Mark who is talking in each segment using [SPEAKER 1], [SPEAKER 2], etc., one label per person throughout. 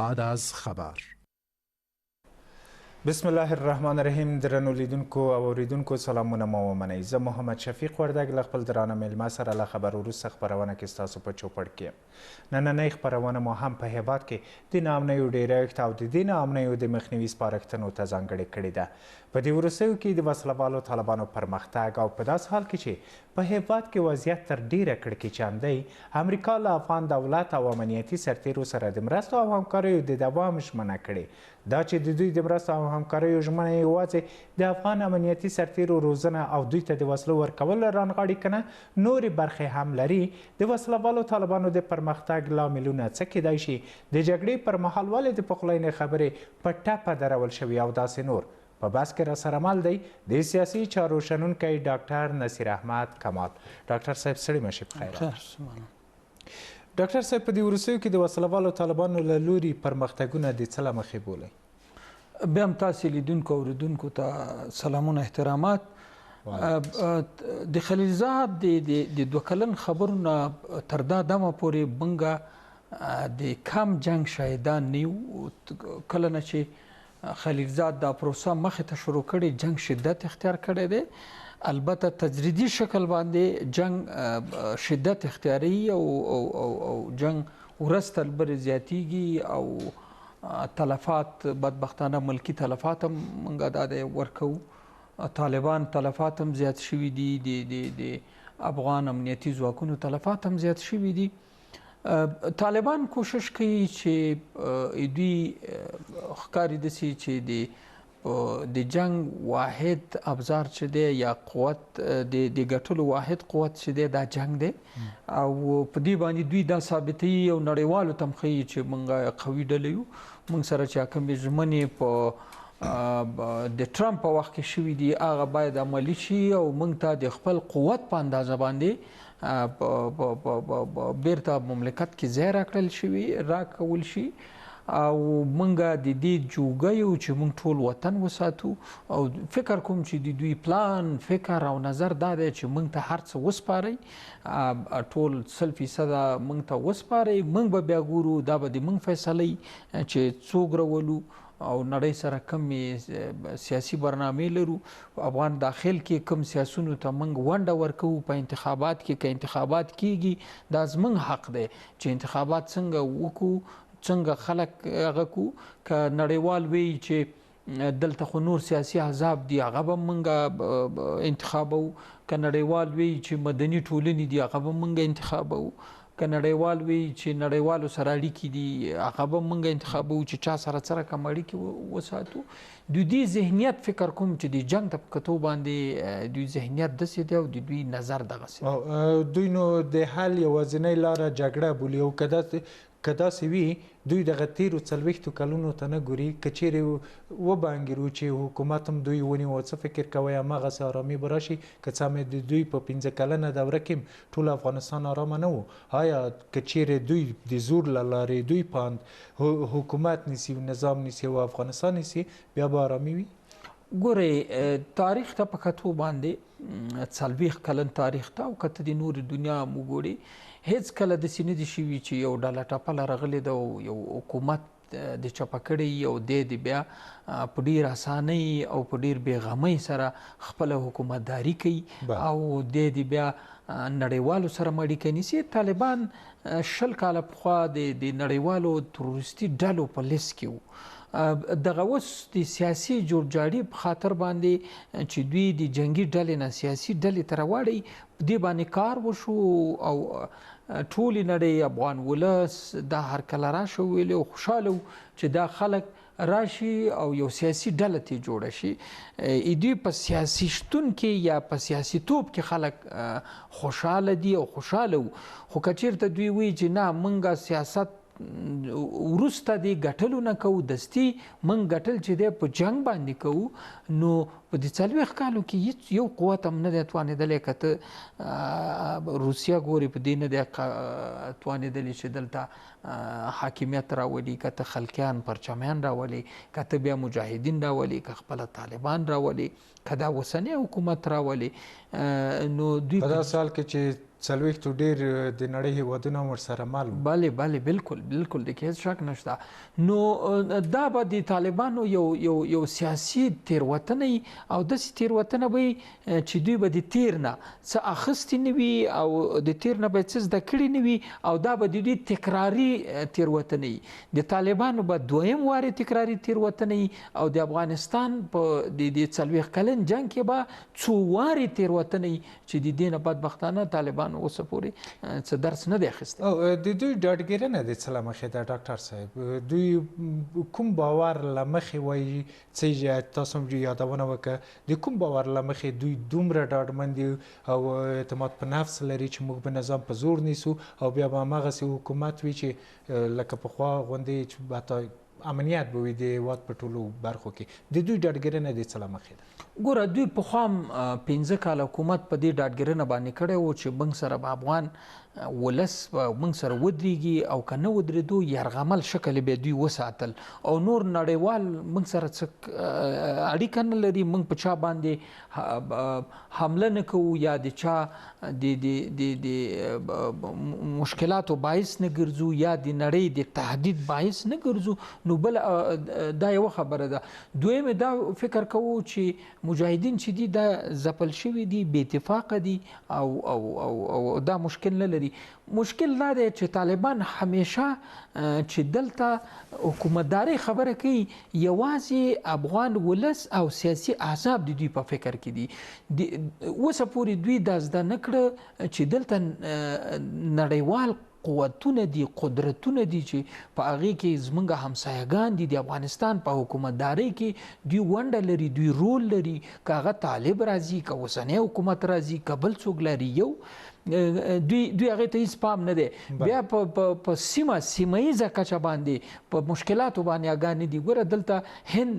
[SPEAKER 1] بعد از خبر.
[SPEAKER 2] بسم الله الرحمن الرحیم. درنو لیدونکو او اوریدونکو سلامونه مو ومنئ. زه محمد شفیق وردګ له خپل درانه میلمه سره له خبر وروسته خپرونه کې ستاسو په چوپړ کې نننۍ خپرونه مو هم په هیواد کې د ناامنیو ډیرښت او د دې ناامنیو د مخنیوي سپارښتنو ته ځانګړې کړې ده. په دې وروستیو کې د وسلهوالو طالبانو پرمختګ او په داسې حال کې چې په هیواد کې وضعیت تر ډیره کړکېچن دی، امریکا له افغان دولت او امنیتي سرتیرو سره د مرستو او همکاریو د دوام ژمنه کړې. دا چې د دوی د مرستو او همکاریو ژمنه یوازې د افغان امنیتي سرتیرو روزنه او دوی ته د وسلو ورکول رانغاړي که نه نورې برخې هم لري. د وسلهوالو طالبانو د پرمختګ لاملونه څه کیدای شي؟ د جګړې پر مهال ولې د پخلاینې خبرې په ټپه درول شوي او داسې نور. په بحث کې راسره مل دی د سیاسي چارو شنونکی ډاکټر نصیر احمد کمال. ډاکټر صاحب ستړي مه شئ، بخیر. ډاکټر صاحب، په دې وروستیو کې د وسلهوالو طالبانو له لوري پرمختګونه د څه له مخې بولئ؟
[SPEAKER 3] بیا هم تاسې لیدونکو او اوریدونکو ته سلامونه احترامات. د خلیلزاد د 2 کلن خبرونه تر دا دمه پورې موږ د کم جنگ شاهدان نه یو. کله نه چې خلیلزاد دا پروسه مخې ته شروع کړې، جنگ شدت اختیار کړی دی. البته تجریدي شکل باندې جنگ شدت اختیاري او جنگ ورځ تر بلې زیاتیږي او تلفات بدبختانه ملکی تلفات هم موږ دا ورکوو. طالبان تلفات هم زیات شوي دي، د افغان امنیتي ځواکونو تلفات هم زیات شوي دي. طالبان کوشش کوي چې دوی ښکاري داسې چې د جنگ واحد ابزار چې دی یا قوت د ګټلو واحد قوت چې دی دا جنگ دی، او په دې باندې دوی دا ثابتوي او نړیوالو ته هم ښیي چې موږ قوي ډله یو. موږ سره چې کومې ژمنې په د ټرمپ په وخت کې شوي دي هغه باید عملي شي او موږ ته د خپل قوت په اندازه باندې بیرته مملکت کې ځای راکول شي او موږ د دې جوګه یو چې موږ ټول وطن وساتو. او فکر کوم چې د دوی پلان فکر او نظر دا دی چې موږ ته هر څه وسپارئ، ټول 100% موږ ته وسپارئ، موږ به بیا ګورو، دا به د موږ فیصله چې څوک راولو او نړۍ سره کوم سیاسي برنامې لرو. افغان داخل کې کوم سیاسونو ته موږ ونډه ورکوو په انتخابات کې. که انتخابات کیږي دا زموږ حق دی چې انتخابات څنګه وکړو، څنګه خلک هغه کو. که نړیوال وی چې دلته خو نور سیاسي احزاب دي هغه به موږ انتخابو، که نړیوال وی چې مدني ټولنې دي هغه به موږ انتخابو، که نړیوال وی چې نړیوالو سره اړیکې دي هغه به موږ انتخابو چې چا سره سره کوم اړیکې وساتو. د دوی ذهنیت فکر کوم چې د جنگ ته په کتو باندې دوی ذهنیت داسې دی او د دوی نظر دغسې.
[SPEAKER 2] دوی نو د حل یوازینۍ لاره جګړه بولي او که داسې وي دوی دغه تیرو 40 کلونو ته نه ګوري. که چیرې وبانګیرو چې حکومت هم دوی ونیو، څه فکر کوئ هماغسې ارامي به راشي؟ که څه هم د دوی په 15 کلنه دوره کې ټول افغانستان ارامه نه و، آیا که چیرې دوی د زور له لارې دوی پاند حکومت نیسي، نظام نیسي او افغانستان نیسي، بیا به ارامي وي؟
[SPEAKER 3] ګورئ، تاریخ ته په کتو باندې 40 کلن تاریخ ته او که ته د نور دنیا وګورې هیڅ کله داسې نه دي شوي چې یو ډله ټپله راغلې ده او یو حکومت د چپه کړی او د بیا په ډیر اسانۍ او په ډیر بېغمۍ سره خپله حکومتداري کوي او د بیا نړیوالو سره اړیکه نیسي. طالبان 20 کاله پخوا د نړیوالو تروریستي ډلو په لیست کې وو. دغه اوس د سیاسي جوړجاړي په خاطر باندې چې دوی د جنگي ډلې نه سیاسي ډلې ته راوړی، دې باندې کار وشو او ټولې نړۍ افغان ولس دا هر کله راشه ویلې او خوشحاله چې دا خلک راشي او یو سیاسي ډله ته جوړه شي. دوی په سیاسي شتون کې یا په سیاسي توپ کې خلک خوشحاله دي او خوشحاله وو. خو که چېرته دوی وایي چې نه موږ سیاست وروسته د ګټلو نه کوو، دستي موږ ګټل چې دی په جنگ باندې کوو، نو په دې 40 کالو کې هیڅ یو قوت هم نه دی توانېدلی. که ته روسیه ګورې په دې نه دی توانېدلی چې دلته حاکمیت راولي، که ته خلقیان پرچمیان راولي، که ته بیا مجاهدین راولي، که خپله طالبان راولي، که دا اوسنی حکومت راولي، نو دوی
[SPEAKER 2] په داسې حال کې چې څلوېښتو ډېر د نړۍ هېوادونه هم ورسره مل وو.
[SPEAKER 3] بله بالکل د کې هېڅ شک نشته. نو دا به د طالبانو یو سیاسي تېروتنه او داسې تېروتنه به چې دوی به د تېر نه څه اخیستي نه وي او د تېر نه به څه زده کړي نه وي او دا به د دوی تکراري تېروتنه وي. د طالبانو به دویم وارې تکراري تېروتنه وي او د افغانستان په د 40 کلن جنګ کې به څو وارې تېروتنه وي چې د دې نه بدبختانه طالبانو اوسه پورې څه درس نه دی اخیستی.
[SPEAKER 2] او د دوی ډاډګیرنه د څه له مخې ده ډاکټر صاحب؟ دوی کوم باور له مخې وایي څه تاسو هم یادونه وکړه د کوم باور له مخې دوی دومره ډاډمن دي او اعتماد په نفس لري چې موږ به نظام په زور نیسو او بیا به هماغسې حکومت وي چې لکه پخوا غوندې چې حتی امنیت به وي د هېواد په ټولو برخو کې؟ د دوی ډاډګیرنه د څه له مخې ده؟
[SPEAKER 3] ګوره دوی پخوا هم 15 کاله حکومت په دې ډاډګیرنه باندې کړی و چې موږ سره به افغان ولس موږ سره ودرېږي او که نه ودرېدو یرغمل شکل به دوی وساتل او نور نړیوال موږ سره څه اړیکه نه لري، موږ په چا باندې حمله نه کوو یا د چا د مشکلاتو باعث نه ګرځو یا د نړۍ د تهدید باعث نه ګرځو. نو بل دا یوه خبره ده. دویم دا فکر کوو چې مجاهدین چې دي دا ځپل شوي دي، بې اتفاقه دي او دا مشکل نه لري. مشکل دا دی چې طالبان همیشه چې دلته حکومتداري خبره کوي یوازې افغان ولس او سیاسي احزاب د دوی په فکر کې دي. اوسه پورې دوی دا زده نه کړه چې دلته نړیوال قوتونه دي، قدرتونه دي چې په هغې کې زموږ همسایهګان دي. د افغانستان په حکومتدارۍ کې دوی ونډه لري، دوی رول لري. که هغه طالب راځي، که اوسنی حکومت راځي، که بل څوک لري، یو دوی هغې ته هېڅ پام نه دی. بیا په سیمه ییزه کچه باندې په مشکلاتو باندې اګانې دي. ګوره دلته هند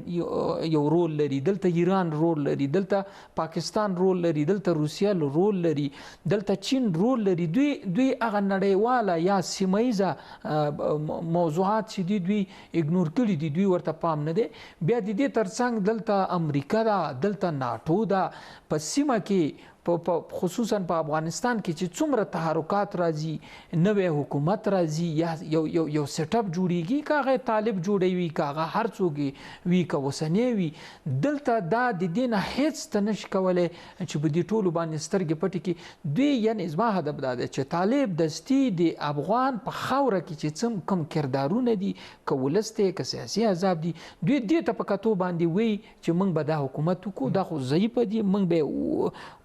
[SPEAKER 3] یو رول لري، دلته ایران رول لري، دلته پاکستان رول لري، دلته روسیه رول لري، دلته چین رول لري. دوی هغه نړیواله یا سیمه ییزه موضوعات چې دي دوی اګنور کړي دي، دوی ورته پام نه دی. بیا د دې ترڅنګ دلته امریکا ده، دلته ناټو ده. په سیمه کې خصوصا په افغانستان کې چې څومره تحرکات راځي، نوی حکومت راځي یا یو سیټ اپ جوړیږي، که هغه طالب جوړوي، که هغه هر څوک وي، که اوسنی وي، دلته دا د دې نه هېڅ ته نشي کولی چې په دې ټولو باندې سترګې پټې کړي. دوی یعنې زما هدف دا دی چې طالب دستي د افغان په خاوره کې چې کوم کردارونه دي، که ولس دی، که سیاسي احزاب دي، دوی دې ته په کتو باندې وایي چې موږ به دا حکومت وکړو، دا خو ضعیفه دي، موږ به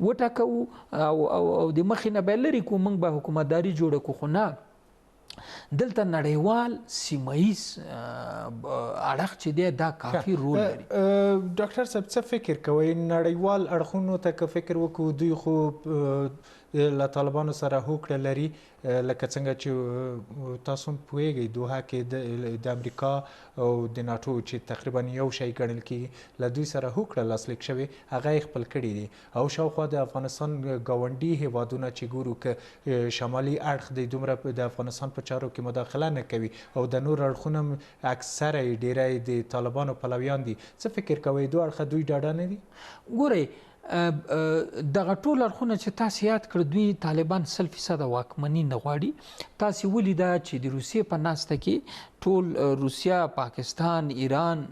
[SPEAKER 3] وټاکو او د مخې نه به لرې کړو، موږ به حکومتداري جوړه کړو. خو نه، دلته نړیوال سیمهیز اړخ چې دی دا کافي رول لري.
[SPEAKER 2] ډاکټر صاحب څه فکر کوئ نړیوال اړخونو ته که فکر وکړو دوی خو له طالبانو سره هوکړه لري، لکه څنګه چې تاسو هم پوهیږئ دوحه کې د امریکا او د ناټو چې تقریبا یو شی ګڼل کېږي له دوی سره هوکړه لاسلیک شوې، هغه یې خپل کړي دي. او شاوخوا د افغانستان ګاونډي هیوادونه چې ګورو که شمالي اړخ د دومره د افغانستان په چارو کې مداخله نه کوي او د نور اړخونه هم اکثره یې ډیری د طالبانو پلویان دي. څه فکر کوئ دوه اړخه دوی ډاډه نه دي؟
[SPEAKER 3] ګورئ دغه ټول اړخونه چې تاسو یاد کړ دوی طالبان 100% واکمني نه غواړي. تاسو ولیده چې د روسیې په ناسته کې ټول روسیا، پاکستان، ایران،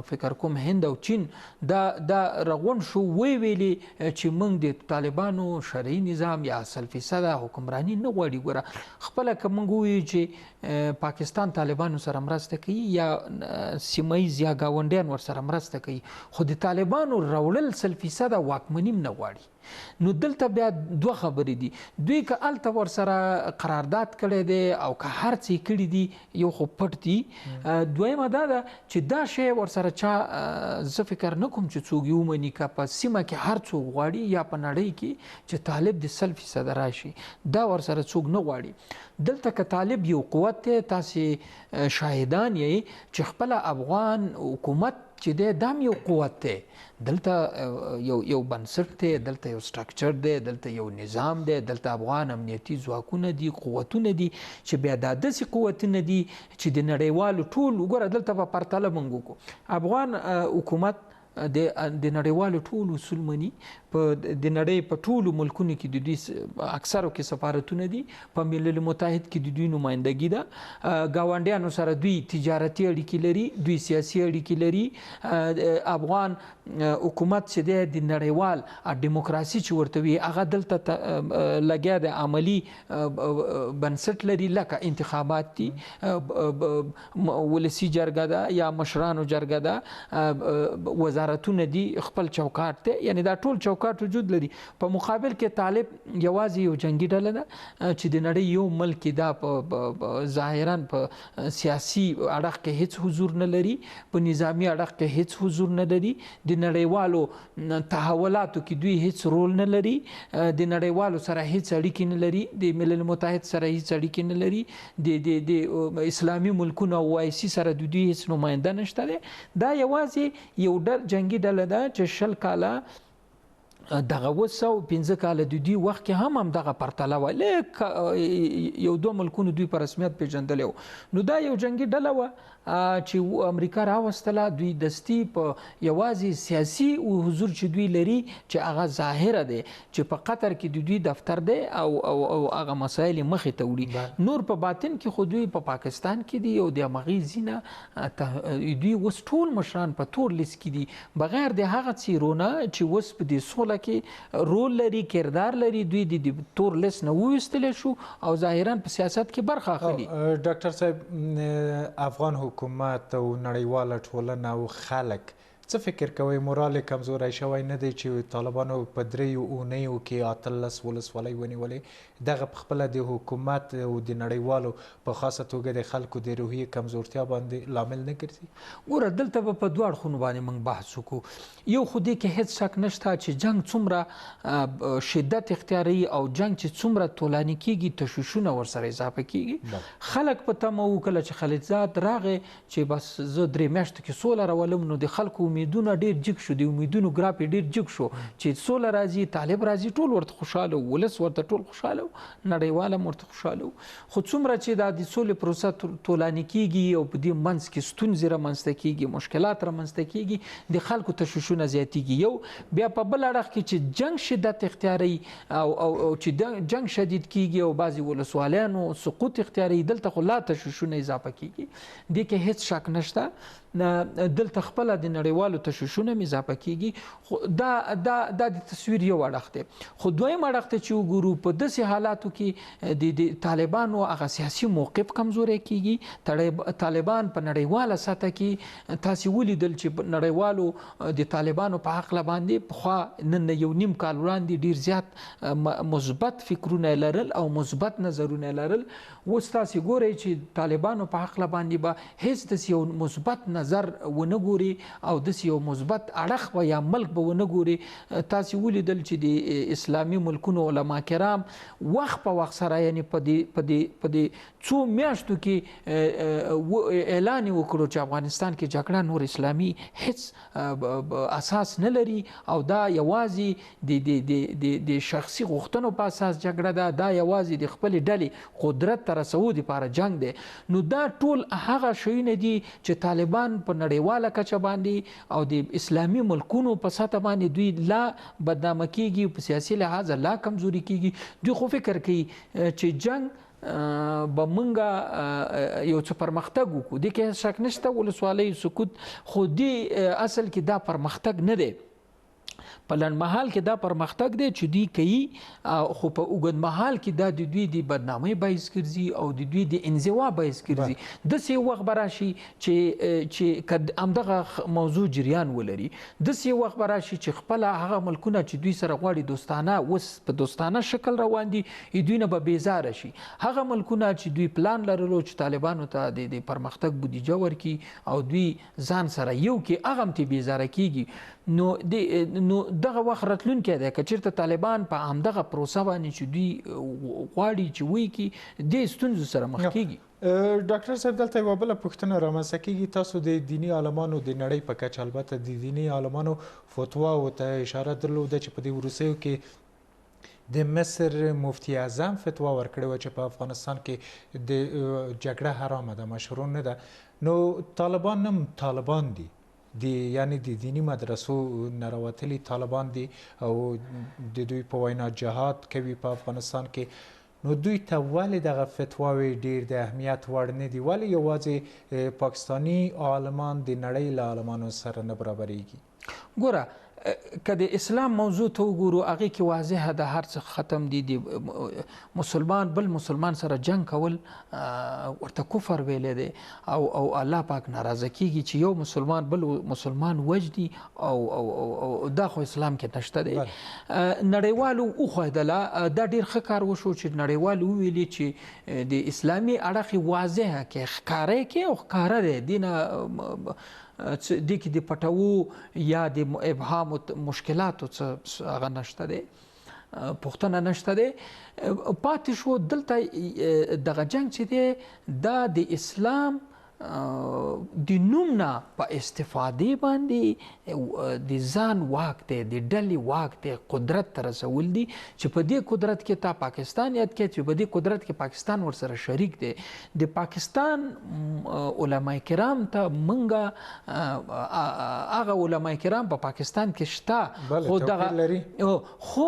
[SPEAKER 3] فکر کوم هند او چین دا رغون شو، ویلي چې موږ د طالبانو شرعي نظام یا 100% حکمرانی نه غواړي. ګوره خپله که موږ ووایو چې پاکستان طالبانو سره مرسته کوي یا سیمهیز یا ګاونډیان ورسره مرسته کوي، خو د طالبانو راوړل 100% واکمني نه غواړي. نو دلته بیا دوه خبرې دي. دوی که هلته ورسره قرارداد کړی دی او که هر څه کړي دي یو خو پټ دي. دویمه دا ده چې دا شی ورسره چا زه فکر نه کوم چې څوک یې ومني، که په سیمه کې هر څوک غواړي یا په نړۍ کې چې طالب د 100% راشي، دا ورسره څوک نه غواړي. دلته که طالب یو قوت دی، تاسې شاهدان یې چې خپله افغان حکومت چې دی دا هم یو قوت دی. دلته یو بنسټ دی، دلته یو سټرکچر دی، دلته یو نظام دی، دلته افغان امنیتي ځواکونه دي، قوتونه دي چې بیا دا داسې قوتونه دي چې د نړیوالو ټول وګوره دلته په پرتله موږ وکړو افغان حکومت د نړیوالو ټولو اصول مني د نړۍ په ټولو ملکونو کې د دوی اکثرو کې سفارتونه دي په ملل متحد کې د دوی نمایندګي ده ګاونډیانو سره دوی تجارتي اړیکې لري دوی سیاسي اړیکې لري افغان حکومت چې د نړیوال دیموکراسي چې ورته وي هغه دلته لګیا د عملی بنسټ لري لکه انتخابات دي ولسی جرګه ده یا مشرانو جرګه ده وزارتونه دي خپل چوکاټ ته یعنی دا ټول چوکاټ وجود لري په مقابل کې طالب یوازې یو جنگي ډله ده چې د نړۍ یو ملک دا په ظاهرا په سیاسي اړخ کې هیڅ حضور نه لري په نظامی اړخ کې هیڅ حضور نه لري د نړیوالو تحولاتو کې دوی هیڅ رول نه لري د نړیوالو سره هیڅ اړیکې نه لري د ملل متحد سره هیڅ اړیکې نه لري د اسلامي ملکونو او OIC سره د دوی هیڅ نماینده نشته دی دا یوازې یو جنگي ډله ده چې 20 کاله دغه 215 کاله د دوی وخت کې هم دغه پرتله و لیک یو دوه ملکونو دوی په رسمیت پیژندل نو دا یو جنگي ډله و چې امریکا راوستله دوی دستی په یوازې سیاسي حضور چې دوی لري چې هغه ظاهره دی چې په قطر کې د دوی دفتر دی او هغه مسایل مخې ته وړي نور په باطن کې خو دوی په پاکستان کې دي او د مغیزینه دوی وس ټول مشران په تور لیست کې دي بغیر د هغه چیرونه چې وس په دې سوله کې رول لري کردار لري دوی د تور لیست نه وستل شو او ظاهرا په سیاست کې برخه اخلي
[SPEAKER 2] ډاکټر صاحب افغان حکومت او نړیواله ټولنه او خلک څه فکر کوي مورال کمزوری شوی نه دی چې طالبانو په 3 اونیو کې 18 ولسوالۍ ونیولې دغه په خپله د حکومت او د نړیوالو په خاصه توګه د خلکو د روحیې کمزورتیا باندې لامل نه ګرځي
[SPEAKER 3] ګوره دلته به په دوه اړخونو باندې موږ بحث وکړو یو خو دې کې هیڅ شک نشته چې جنگ څومره شدت اختیاري او جنگ چې څومره طولاني کیږي تشویشونه ورسره اضافه کیږي خلک په تمه وکړه چې خلیلزاد راغی چې بس زه 3 میاشتو کې سوله راولم نو د خلکو امیدونه ډیر جګ شو د امیدونو ګراف ډیر جګ شو چې سوله راځي طالب راځي ټول ورته خوشاله ولس ورته ټول خوشاله نړیواله ورته خوشاله خو څومره چې د سولې پروسه طولاني کیږي او په دې منځ کې ستونزې رامنځته کیږي مشکلات رامنځته کیږي د خلکو تشویشونه زیاتیږي یو بیا په بل اړخ کې چې جنگ شدت اختیاري او چې جنگ شدید کیږي او بعضی ولسوالیانو سقوط اختیاري دلته خو لا تشویشونه اضافه کیږي د کې هیڅ شک نشته دلته خپل د نړیوالو تشویشونه اضافه کیږي خو دا د تصویر یو اړخ دی خو دویم اړخ ته چې وګورو په داسې حالاتو کې د طالبانو هغه سیاسي موقف کمزوري کیږي طالبان په نړیواله سطح کې تاسو ولیدل چې نړیوالو د طالبانو په حق باندې په نن یو نیم کال وړاندې ډیر زیات مثبت فکرونه لرل او مثبت نظرونه لرل اوس تاسو ګورئ چې طالبانو په حق باندې به هیڅ د یو مثبت نظر ونه ګوري او د یو مثبت اړخ یا ملک به ونه ګوري تاسو ولیدل چې د اسلامي ملکونو علما کرام وخت په وخت سره یعنی په دې څو میاشتو کې اعلان وکړو چې افغانستان کې جګړه نور اسلامي هیڅ اساس نه لري او دا یوازې د شخصي غوښتنو په اساس جګړه ده دا یوازې د خپل ډلې قدرت ته رسولو لپاره جنگ دی نو دا ټول هغه شیونه دي چې طالبان په نړیواله کچه باندې او د اسلامي ملکونو په سطح باندې دوی لا بدنامه کیږي په سیاسي لحاظ لا کمزوري کیږي دوی خو فکر کوي چې جنگ به مونږه یو څه پرمختګ وکړو د کې شک نشته ولسوالۍ سقوط خو دی اصل کې دا پرمختګ نه دی په لنډمحال کې دا پرمختګ دی چې دوی کوي خو په اوږد مهال کې دا د دوی د بدنامۍ باعث ګرځي او د دوی د انزوا باعث ګرځي داسې وخت به راشي چې همدغه موضوع جریان ولري داسې وخت به راشي چې خپله هغه ملکونه چې دوی سره غواړي دوستانه اوس په دوستانه شکل روان دي دوی نه به بیزاره شي هغه ملکونه چې دوی پلان لرلو چې طالبانو ته د پرمختګ بودیجه ورکړي او دوی ځان سره یو کې هغه هم ته بیزاره کیږي نو دغه وخت راتلونکی دی که چېرته طالبان په همدغه پروسه باندې چې دوی غواړي چې وایي کې دې ستونزو سره مخ کیږي
[SPEAKER 2] ډاکټر صاحب دلته یوه بله پوښتنه رامنځته کیږي تاسو د دیني عالمانو د نړۍ په کچه البته د دیني عالمانو فتواو ته اشاره درلوده چې په دې وروستیو کې د مصر مفتی اعظم فتوا ورکړې وه چې په افغانستان کې د جګړه حرامه ده مشروع نه ده نو طالبان هم طالبان دي یعنی د دینی مدرسو نه راوتلي طالبان دي او د دوی په وینا جهاد کوي په افغانستان کې، نو دوی ته ولې دغه فتواوې ډیر د اهمیت وړ نه دي؟ ولې یوازې پاکستاني عالمان د نړۍ له عالمانو سره نه برابریږي؟
[SPEAKER 3] ګوره که د اسلام موضوع ته وګورو هغې کې واضحه ده هر څه ختم دي. د مسلمان بل مسلمان سره جنگ کول ورته کفر ویلی دی او الله پاک ناراضه کیږي چې یو مسلمان بل مسلمان وجدي او دا خو اسلام کې نشته دی. نړیوالو وښودله دا ډېر ښه کار وشو چې نړیوالو وویلي چې د اسلامي اړخ واضحه کې ښکاره کې او ښکاره دی دینه دې کې د پټوو یا د ابهام مشکلاتو څه هغه نشته دی، پوښتنه نشته دی. پاتې شو دلته دغه جنګ چې دی دا د اسلام د نوم نه په استفادې باندې د ځان واک دی، د ډلې واک دی، قدرت ته رسول دي چې په دې قدرت کې تا پاکستان یاد کړي چې په دې قدرت کې پاکستان ورسره شریک دی. د پاکستان علما کرام ته منګه هغه علما کرام په پاکستان کې شته، خو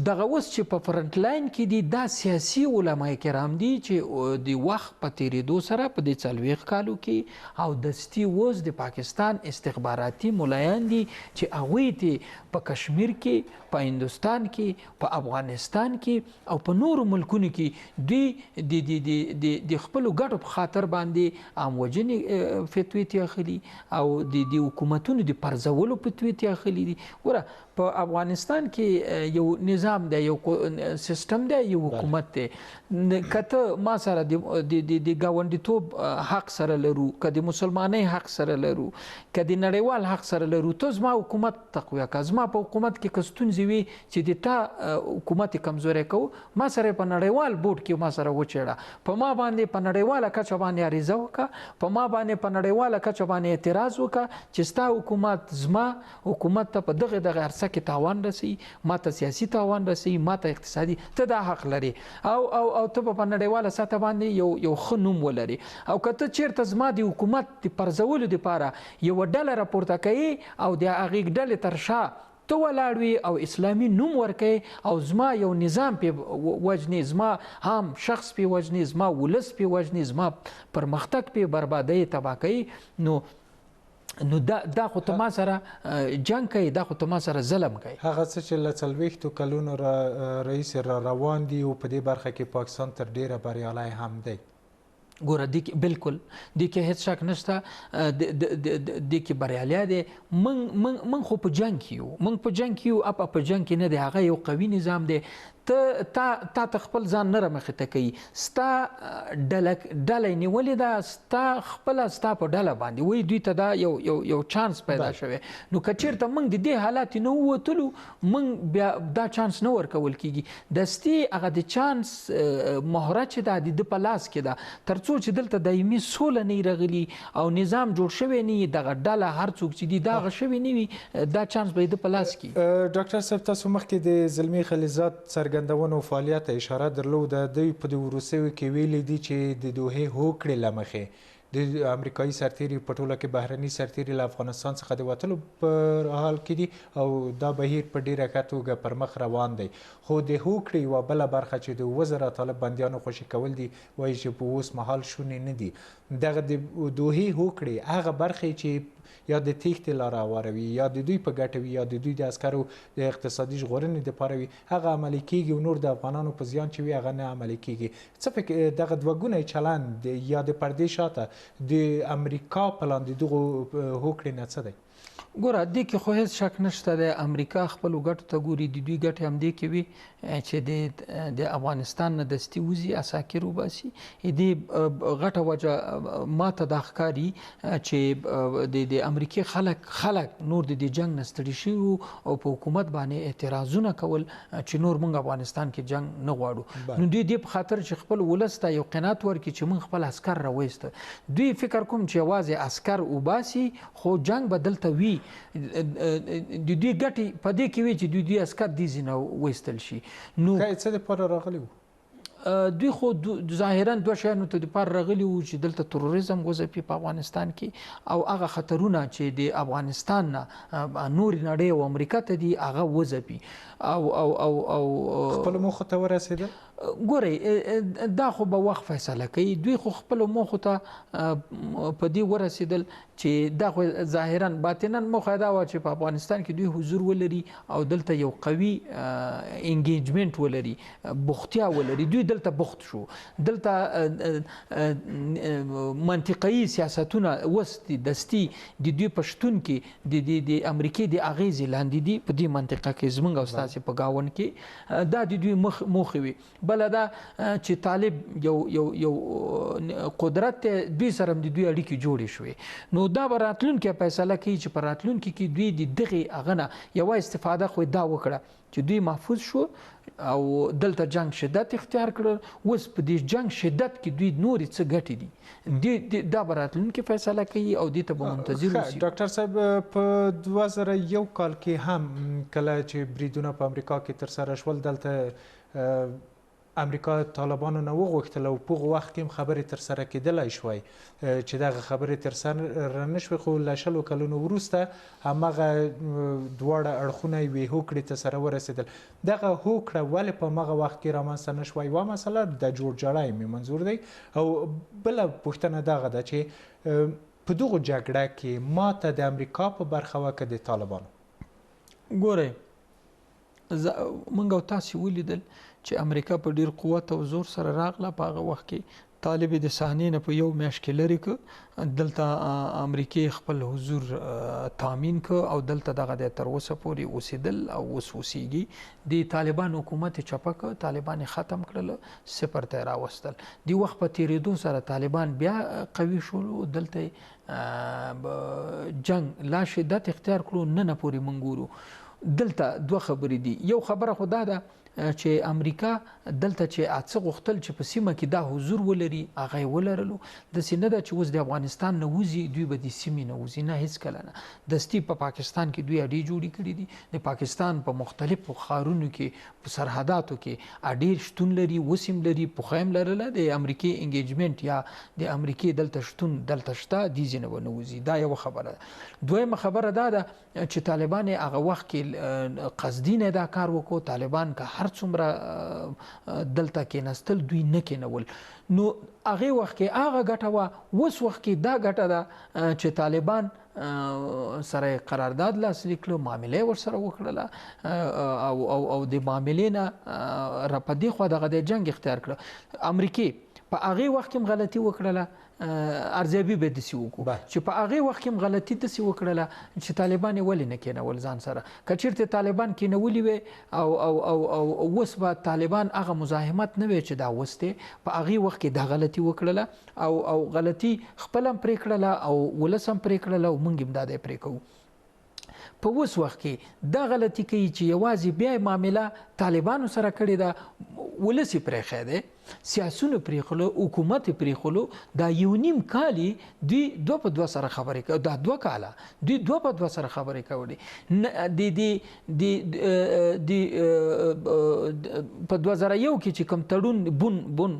[SPEAKER 3] دغه اوس چې په فرنټ لاین کې دي دا سیاسي علما کرام دي چې د وخت په تیریدو سره په دې 40 کالو کې او دستي اوس د پاکستان استخباراتي ملایان دي چې هغوی ته په کشمیر کې، په هندوستان کې، په افغانستان کې او په نورو ملکونو کې دوی د خپلو ګټو په خاطر باندې اموجنې فتوې تیاخلي او د حکومتونو د پرځولو فتوې تیاخلي دي. ګوره په افغانستان کې یو نظام دی، یو سیستم دی، یو حکومت دی. که ته ما سره د ګاونډیتوب حق سره لرو، که د مسلمانۍ حق سره لرو، که د نړیوال حق سره لرو، ته زما حکومت تقویه کړه. زما په حکومت کې که ستونزې وي چې د تا حکومت کمزوری کوو، ما سره په نړیوال بورډ کې ما سره وچېړه، په ما باندې په نړیواله کچه باندې عریضه وکړه، په ما باندې په نړیواله کچه باندې اعتراض وکړه چې ستا حکومت زما حکومت ته په دغه عرصه کې تاوان رسي، ما ته سیاسي تاوان رسي، ما ته اقتصادي، ته دا حق لري او ته په نړیواله سطح باندې یو ښه نوم ولري. او که ته چېرته زما د حکومت د پرځولو دپاره یوه ډله راپورته کوي او د هغې ډلې تر شا ته ولاړ وي او اسلامي نوم ورکوي او زما یو نظام پې وژني، زما عام شخص پې وژني، زما ولس پې وژني، زما پرمختګ پې بربادوي، تباه کوي، نو دا خو ته ما سره جنګ کوي، دا خو ته ما سره ظلم کوي.
[SPEAKER 2] هغه څه چې له 40 کلونو رئیس را روان دي او په دې برخه کې پاکستان تر ډیره بریالی هم دی.
[SPEAKER 3] ګوره بالکل دې کې هیڅ شک نشته، دې کې بریا دی. من خو په جنګ کې یو، من په جنګ کې یو، په جنګ کې نه دی، هغه یو قوي نظام دی. تا خپل ځان نه رامخې ته کوي، ستا ډله نیولې ده، ستا خپله ستا په ډله باندې وایي دوی ته دا یو چانس پیدا شوی. نو که چېرته موږ د دې حالات نه ووتلو، موږ بیا دا چانس نه ورکول کېږي. دستي هغه د چانس مهره چې ده د ده په لاس کې ده، تر څو چې دلته دایمي سوله نه راغلي او نظام جوړ شوی نه وي، دغه ډله هر څوک چې دي دغه شوی نه وي، دا چانس به یې ده په لاس کې.
[SPEAKER 2] ډاکټر صاحب، تاسو مخکې د زلمي خلیزات څرګندونو فعالیت اشاره درلوده. دوی په د وروستیو کې ویلي دي چې د دوحې هوکړې له مخې د امریکایي سرتیري په ټوله کې بهرني سرتیري له افغانستان څخه د وتلو په حال کې دي او دا بهیر په ډیره ښه توګه پر مخ روان دی. خو د هوکړې یوه بله برخه چې د 2000 طالب بندیانو خوشي کول دي، وایي چې په اوس مهال شونې نه دي. دغه د دوحې هوکړې هغه برخې چې یا د تیښتې لاره هواروي، یا د دوی په ګټه وي، یا د دوی د عسکرو د اقتصادي ژغورنې دپاره وي، هغه عملي کیږي او نور د افغانانو په زیان چې وي هغه نه عملي کیږي. څه فکر دغه دوه ګونی چلند یا د پردې شاته د امریکا په لاندې دغو هوکړې نه څه دی؟
[SPEAKER 3] ګوره دې کې خو هیڅ شک نشته دی، امریکا خپلو ګټو ته ګوري، د دوی ګټې هم دې کې وي چې د افغانستان نه دستي وځي، عساکر وباسي. دې غټه وجه ما ته دا ښکاري چې د امریکې خلک نور د دې جنګ نه ستړي شوي او په حکومت باندې اعتراضونه کول چې نور موږ افغانستان کې جنګ نه غواړو. نو دوی دې په خاطر چې خپل ولس ته یو قناعت ورکړي چې موږ خپل عسکر راوایسته. دوی فکر کوم چې یوازې عسکر وباسي خو جنګ به دلته وي. د دوی ګټې په دې کې وي چې دوی عسکر دې ځای نه وایستل شي. نو
[SPEAKER 2] څه دپاره راغلي وو؟
[SPEAKER 3] دوی خو ظاهرا دوه شیانو ته دپاره راغلي وو چې دلته تروریزم وځپي په افغانستان کې او هغه خطرونه چې د افغانستان نه نورې نړۍ او امریکا ته دي هغه وځپي او
[SPEAKER 2] خپلو موخو ته ورسېدل.
[SPEAKER 3] ګورئ دا خو به وخت فیصله کوي. دوی خو خپلو موخو ته په دې ورسېدل چې دا خو ظاهرا باطنا موخه دا وه چې په افغانستان کې دوی حضور ولري او دلته یو قوي انګیجمنټ ولري، بوختیا ولري. دوی دلته بوخت شو، دلته منطقي سیاستونه اوس دستي د دوی په شتون کې د امریکې د اغیزې لاندې دي په دې منطقه کې زموږ او ستاسې په ګاونډ کې. دا د دوی موخې وي. بله دا چې طالب یو قدرت دی، دوی سره د دوی اړیکې جوړې شوې، نو دا به راتلونکي فیصله کوي چې په راتلونکي کې دوی د دغې هغه نه یوه استفاده خو دا وکړه چې دوی محفوظ شو او دلته جنگ شدت اختیار کړل. اوس په دې جنگ شدت کې دوی نورې څه ګټې دي دا به راتلونکي فیصله کوي او دې ته به منتظر اوسي.
[SPEAKER 2] ډاکټر صاحب په 2001 کال کې هم کله چې بریدونه په امریکا کې ترسره شول، دلته امریکا طالبانو نه وغوښتل او په هغه وخت کې هم خبرې ترسره کېدلی شوی چې دغه خبرې ترسره نه شوې، خو له 10 کلونو وروسته همغه دواړه اړخونه یوې هوکړې ته سره ورسېدل. دغه هوکړه ولې په همغه وخت کې رامنځته نه شوه؟ یوه مسله د جوړجاړی مې منظور دی، او بله پوښتنه دغه ده چې په دغو جګړه کې ماته د امریکا په برخه وه که د طالبانو؟
[SPEAKER 3] ګورئ موږ او تاسې ولیدل چې امریکا په ډیر قوت او زور سره راغله. په هغه وخت کې طالب د صحنې نه په یو میاشت کې لرې کړ، دلته امریکې خپل حضور تامین کړ او دلته دغه د تر اوسه پورې اوسېدل او اوس اوسېږي. د طالبان حکومت یې چپه کړ، طالبان یې ختم کړل، صفر ته یې راوستل. د وخت په تېرېدو سره طالبان بیا قوي شول، دلته جنگ لا شدت اختیار کړو. نن پورې موږ ګورو دلته دوه خبرې دي. یو خبره خو دا ده چې امریکا دلته چې څه غوښتل چې په سیمه کې دا حضور ولري هغه یې ولرلو. داسې نه ده چې اوس د افغانستان نه وځي دوی به د سیمې نه وځي، نه هېڅکله نه. دستي په پاکستان کې دوی اډې جوړې کړي دي، د پاکستان په مختلفو ښارونو کې په سرحداتو کې اډې شتون لري، اوس هم لري، پخوا هم لرله. د امریکې انګیجمنټ یا د امریکې دلته شتون دلته شته، دې ځای نه به نه وځي. دا یوه خبره ده. دویمه خبره دا ده چې طالبان یې هغه وخت کې قصدي نه دا کار وکړو. طالبان که هر څومره دلته کېناستل دوی نه کېنول، نو هغې وخت کې هغه ګټه وه. اوس وخت کې دا ګټه ده چې طالبان سره قرارداد لاسلیک کړه، معامله ورسره وکړله او د معاملې نه را په دې خوا دغه د جنګ اختیار کړه. امریکې په هغې وخت کې هم غلطي وکړله، ارزیابي به داسې وکړو چې په هغې وخت کې هم غلطي داسې وکړله چې طالبان یې ولې نه کېنول ځان سره. که چېرته طالبان کېنولي وی او اوس به طالبان هغه مزاحمت نه وی چې دا اوس دی، په هغې وخت کې دا غلطي وکړله او غلطي خپله هم پرې کړله او ولس هم پرې کړله او موږ هم دا دی پرې کوو. په اوس وخت کې دا غلطي کوي چې یوازې بیا معامله طالبانو سره کړې ده، ولس یې پرېښی دی، سیاسونه پرېښلو، حکومت یې پرېښلو. دا یو نیم کالي دوی دوه په دوه سره خبرې کوي، دا 2 کاله دوی دوه په دوه سره خبرې کولې. په 2001 کې چې کوم تړون بون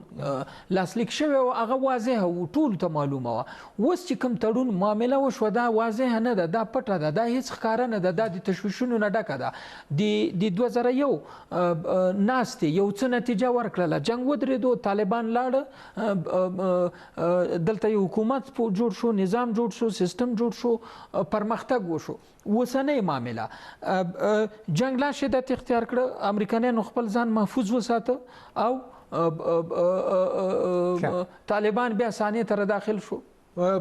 [SPEAKER 3] لاسلیک شوی و هغه واضحه و، ټولو ته معلومه وه. اوس چې کوم تړون معامله وشوه دا واضحه نه ده، دا پټه ده، دا هېڅ ښکاره نه ده، دا د تشویشونو نه ډکه ده. د 2001 ناستې یو څه نتیجه ورکړله، جنګ ودرېدو، طالبان لاړه، دلته یو حکومت جوړ شو، نظام جوړ شو، سیستم جوړ شو، پرمختګ وشو. اوسنۍ معامله جنګ لا شدت اختیار کړه، امریکایانو خپل ځان محفوظ وساته او طالبان بیا ثانیې ته داخل شو.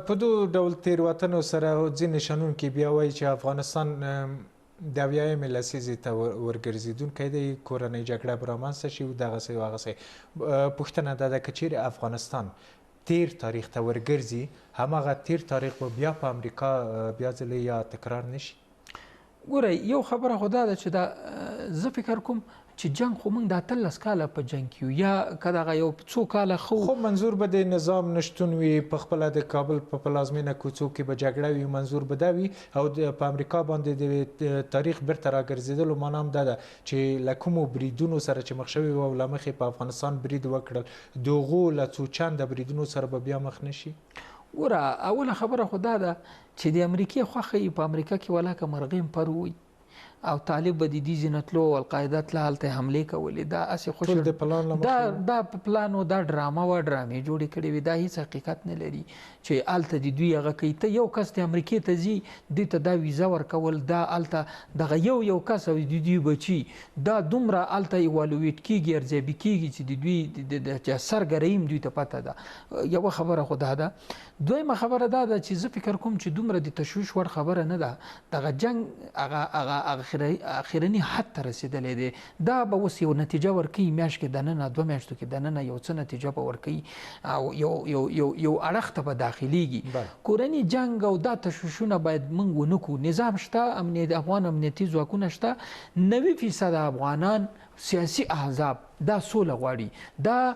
[SPEAKER 2] په دو ډول تېروتنو سره ځینې شنونکي بیا وایي چې افغانستان د 80مې لسیزې ته ورګرځېدونکی دی، کورنۍ جګړه به رامنځته شي، دغسې او هغسې. پوښتنه دا ده که چیرې افغانستان تیر تاریخ ته ورګرځي، همغه تیر تاریخ به بیا په امریکا بیا ځلې یا تکرار نشي؟
[SPEAKER 3] ګورئ یو خبره خو دا ده چې دا زه فکر کوم چې جنگ خو موږ د 18 کاله په جنگ کې یو، یا که دغه یو څو کاله
[SPEAKER 2] خو منظور به د نظام نشتون وي، په خپله د کابل په پلازمینه کوڅو کې به جګړه وي، منظور به دا وي. او په امریکا باندې د تاریخ بیرته راګرځېدلو معنا هم دا ده چې له کومو بریدونو سره چې مخ شوي وو او له مخې په افغانستان برید وکړل، د هغو له څو چنده بریدونو سره به بیا مخ نه شي.
[SPEAKER 3] ګوره اوله خبره خو دا ده چې د امریکې خوښه یې په امریکا کې ولاکه مرغیم پر وي او طالب به د دې ځینه تلو او القاعده تله هلته حملې کولې. دا هسې
[SPEAKER 2] ټول د پلان له مخې
[SPEAKER 3] دا په پلان او دا ډرامه وه، ډرامې جوړې کړې وې. دا هېڅ حقیقت نه لري چې هلته د دوی هغه کوي. ته یو کس د امریکې ته ځي، دوی ته دا ویزه ورکول، دا هلته دغه یو کس او د دوی بچي دا دومره هلته ایوالویټ کېږي، ارزیابي کېږي چې د دوی د سرګریم دوی ته پته ده. یوه خبره خو دا ده. دویمه خبره دا ده چې زه فکر کوم چې دومره د تشویش وړ خبره نه ده. دغه جنګ هغه اخرنی حد ته رسیدلی دی. دا به اوس یو نتیجه ورکوي، میاشت کې دننه 2 میاشتو کې دننه یو څه نتیجه به ورکوي او یو اړخ ته به داخلیږي. کورني جنګ او دا تشویشونه باید موږ ونه کړو. نظام شته، افغان امنیتي ځواکونه شته، 90% افغانان سیاسي احزاب دا سوله غواړي. دا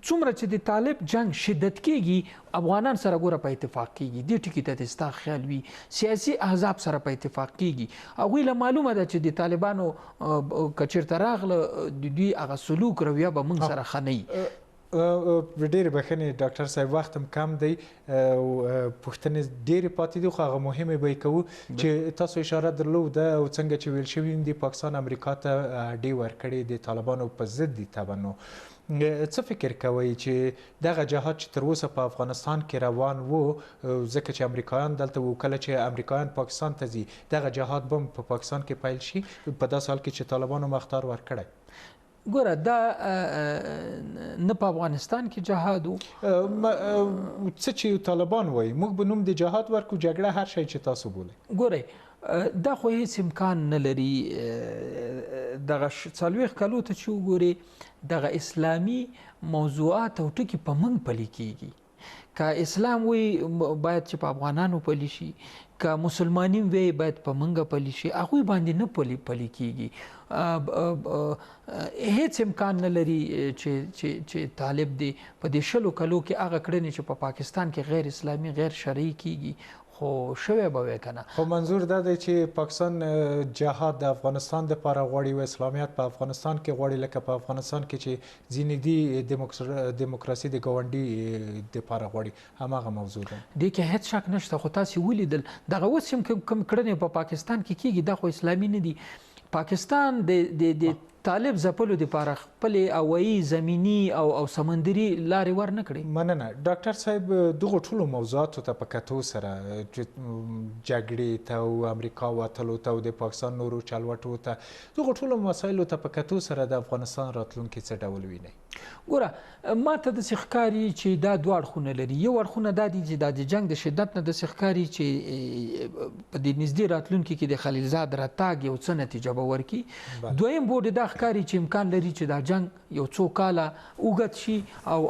[SPEAKER 3] څومره چې د طالب جنگ شدت کېږي، افغانان سره ګوره په اتفاق کېږي. دې ټکي ته ستا خیال وي، سیاسي احزاب سره په اتفاق کېږي. هغوی له معلومه ده چې د طالبانو که چېرته راغله د دوی هغه سلوک رویه به موږ سره ښه نه وي.
[SPEAKER 2] ډېرې بخښنې ډاکټر صاحب، وخت هم کم دی او پوښتنې ډېرې پاتې دي، خو هغه مهمې به یې کوو چې تاسو اشاره درلوده او څنګه چې ویل شوي د پاکستان امریکا ته اډې ورکړې د طالبانو په ضد دي. طبعا څه فکر کوئ چې دغه جهاد چې تر اوسه په افغانستان کې روان وو، ځکه چې امریکایان دلته وو، کله چې امریکایان پاکستان ته ځي دغه جهاد به په پاکستان کې پیل شي په داسې حال کې چې طالبانو مختار ورکړی؟
[SPEAKER 3] ګوره دا نه په افغانستان کې جهاد وو،
[SPEAKER 2] څه چې طالبان وایي موږ به نوم د جهاد ورکو، جګړه هر شی چې تاسو بولئ.
[SPEAKER 3] ګورئ دا خو هیڅ امکان نه لري. دغه 40 کالو ته چې وګورې دغه اسلامي موضوعات او ټکي په موږ پلي کېږي. که اسلام وی باید چې په افغانانو پلي شي، که مسلمانین وی باید په موږ پلي شي، هغوی باندې نه پلي کېږي. هیڅ امکان نه لري چې طالب دی په دې 20 کالو کې هغه کړنې چې په پاکستان کې غیر اسلامي غیر شرعي کېږي خو شوی به وی کنه.
[SPEAKER 2] خو منظور دا دی چې پاکستان جهاد د افغانستان دپاره غواړي او اسلامیت په افغانستان کې غواړي، لکه په افغانستان کې چې ځینې دي دیموکراسي د ګاونډي دپاره غواړي، هماغه موضوع ده.
[SPEAKER 3] دې کې هیڅ شک نشته. خو تاسې ولیدل دغه اوس هم کوم کړنې په پاکستان کې کېږي دا خو اسلامي نه دي. پاکستان د طالب ځپلو دپاره خپلې هوایي، زمیني او سمندري لارې ور نه کړې.
[SPEAKER 2] مننه ډاکټر صاحب. دغو ټولو موضوعاتو ته په کتو سره جګړې ته او امریکا وتلو ته او د پاکستان نورو چلوټو ته، دغو ټولو مسایلو ته په کتو سره د افغانستان راتلونکی څه ډول وینئ؟
[SPEAKER 3] ګوره ما ته داسې ښکاري چې دا 2 اړخونه لري. یو اړخونه دا دي چې دا د جنګ د شدت نه داسې ښکاري چې په دې نږدې راتلونکي کې د خلیلزاد راتګ یو څه نتیجه به ورکړي. دویم بوډ دا ښکاري چې امکان لري چې دا جنګ یو څو کاله اوږد شي او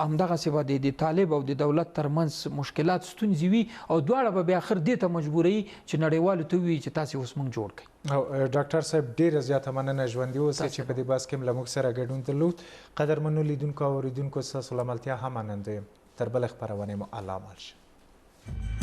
[SPEAKER 3] همدغسې به د طالب او د دولت ترمنځ مشکلات ستونزې وي او دواړه به بیا اخر دې ته مجبوروي چې نړیوالو ته ووایي چې تاسې اوس موږ جوړ کړئ.
[SPEAKER 2] او ډاکټر صاحب ډیره زیاته مننه ژوندي اوسئ چې په دې بحث کې له موږ سره ګډون درلود. قدرمنو لیدونکو او اورېدونکو ستاسو له ملتیا هم مننده یم. تر بلې خپرونې مو الله مال شه.